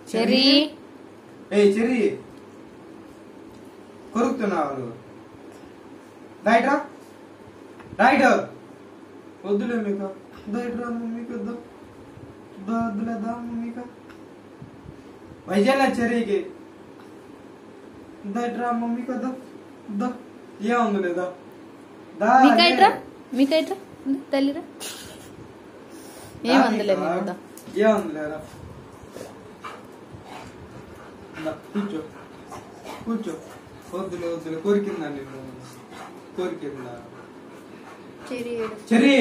cherry cherry కొరుకుతున్నావు right వద్దులే మీకు రైట్రా మమ్మీకి వద్దులేదా మమ్మీక వైజాగ్ చెర్రీకి రైట్రా మమ్మీకి వద్దా ఏముంది లేదా మీకైట్రా తల్లిరా ఏమందులే ఏముందిలేరా కూర్చో వద్దులే కోరికిందా నేను కోరికిందా చెర్రీ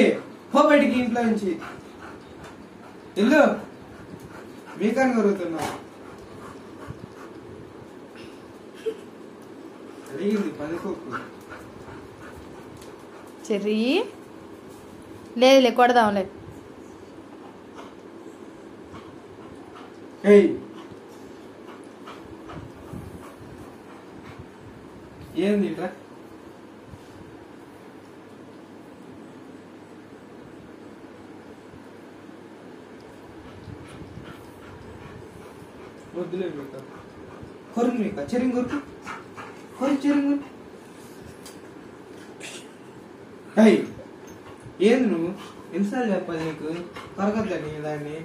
పో బయటికి ఇంట్లో నుంచి ఇల్లు మీకని కొరుగుతున్నా అడిగింది పనికోకు చెర్రీ లేదులే కొడదాంలే ఏంది ఇట్రా వద్దులే మీక కొరుకు మీక చెరింగ్ చెరింగ్ ఏంది నువ్వు ఎన్నిసార్లు చెప్పాలి నీకు కొరగద్దని దాన్ని